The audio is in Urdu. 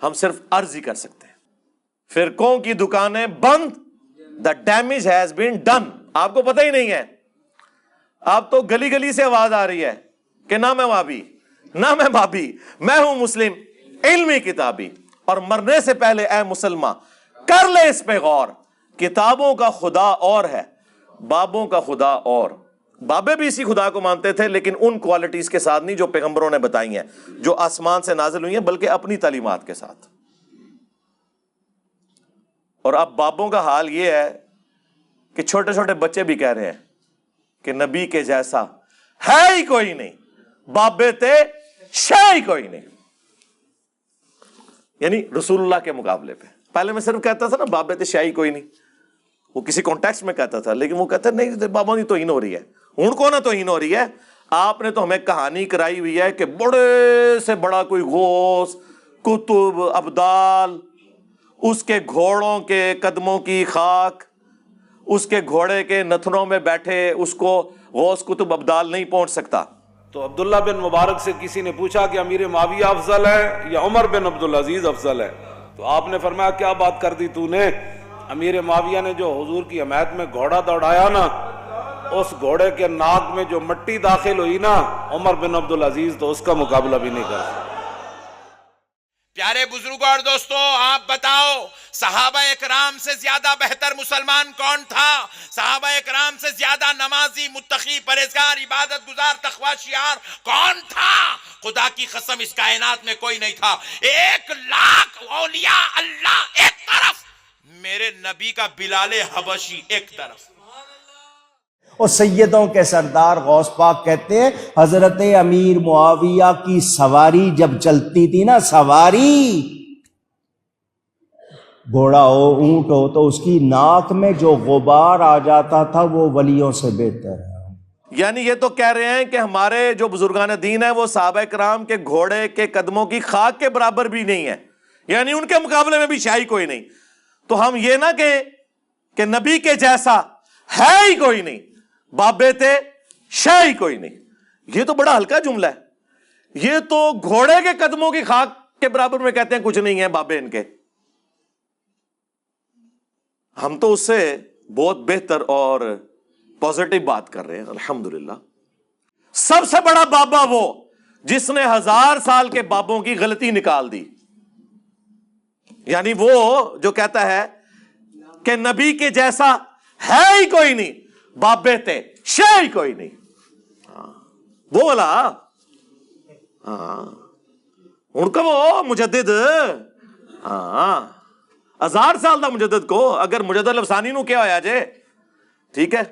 ہم صرف عرض ہی کر سکتے ہیں. فرقوں کی دکانیں بند. The damage has been done. آپ کو پتہ ہی نہیں ہے. آپ تو گلی گلی سے آواز آ رہی ہے کہ نہ میں وہابی نہ میں بابی, میں ہوں مسلم علمی کتابی. اور مرنے سے پہلے اے مسلمان کر لے اس پہ غور. کتابوں کا خدا اور ہے, بابوں کا خدا اور. بابے بھی اسی خدا کو مانتے تھے لیکن ان کوالٹیز کے ساتھ نہیں جو پیغمبروں نے بتائی ہیں, جو آسمان سے نازل ہوئی ہیں, بلکہ اپنی تعلیمات کے ساتھ. اور اب بابوں کا حال یہ ہے کہ چھوٹے چھوٹے بچے بھی کہہ رہے ہیں کہ نبی کے جیسا ہے ہی کوئی نہیں, بابے تے شے ہی کوئی نہیں. یعنی رسول اللہ کے مقابلے پہ. پہلے میں صرف کہتا تھا نا بابے تے شے ہی کوئی نہیں, وہ کسی کانٹیکسٹ میں کہتا تھا, لیکن وہ کہتا نہیں بابا کی توہین ہو رہی ہے. ہوں کو نہ توہین ہو رہی ہے. آپ نے تو ہمیں کہانی کرائی ہوئی ہے کہ بڑے سے بڑا کوئی غوث کتب ابدال, اس کے گھوڑوں کے قدموں کی خاک, اس کے گھوڑے کے نتنوں میں بیٹھے اس کو غوث کتب ابدال نہیں پہنچ سکتا. تو عبداللہ بن مبارک سے کسی نے پوچھا کہ امیر معاویہ افضل ہے یا عمر بن عبدالعزیز افضل ہے؟ تو آپ نے فرمایا کیا بات کر دی تو نے, امیر معاویہ نے جو حضور کی حمایت میں گھوڑا دوڑایا نا, اس گھوڑے کے ناک میں جو مٹی داخل ہوئی نا, عمر بن عبدالعزیز تو اس کا مقابلہ بھی نہیں کر سکتا. پیارے بزرگوں اور دوستو, آپ بتاؤ صحابہ اکرام سے زیادہ بہتر مسلمان کون تھا؟ صحابہ اکرام سے زیادہ نمازی متقی پرہیزگار عبادت گزار تقوی شعار کون تھا؟ خدا کی قسم اس کائنات میں کوئی نہیں تھا. 1,00,000 اولیاء اللہ ایک طرف, میرے نبی کا بلال حبشی ایک طرف. اور سیدوں کے سردار غوث پاک کہتے ہیں حضرت امیر معاویہ کی سواری جب چلتی تھی نا, سواری گھوڑا ہو اونٹ ہو, تو اس کی ناک میں جو غبار آ جاتا تھا وہ ولیوں سے بہتر ہے. یعنی یہ تو کہہ رہے ہیں کہ ہمارے جو بزرگان دین ہیں وہ صحابہ کرام کے گھوڑے کے قدموں کی خاک کے برابر بھی نہیں ہے, یعنی ان کے مقابلے میں بھی شاہی کوئی نہیں. تو ہم یہ نہ کہیں کہ نبی کے جیسا ہے ہی کوئی نہیں, بابے تے شے ہی کوئی نہیں. یہ تو بڑا ہلکا جملہ ہے. یہ تو گھوڑے کے قدموں کی خاک کے برابر میں کہتے ہیں کچھ نہیں ہے بابے ان کے. ہم تو اس سے بہت بہتر اور پازیٹو بات کر رہے ہیں الحمدللہ. سب سے بڑا بابا وہ جس نے 1000 سال کے بابوں کی غلطی نکال دی. یعنی وہ جو کہتا ہے کہ نبی کے جیسا ہے ہی کوئی نہیں, بابے تے شے ہی کوئی نہیں. وہ والا ان کا وہ مجدد 1000 سال دا مجدد کو اگر مجدد الفسانی نو کیا ہویا جے, ٹھیک ہے,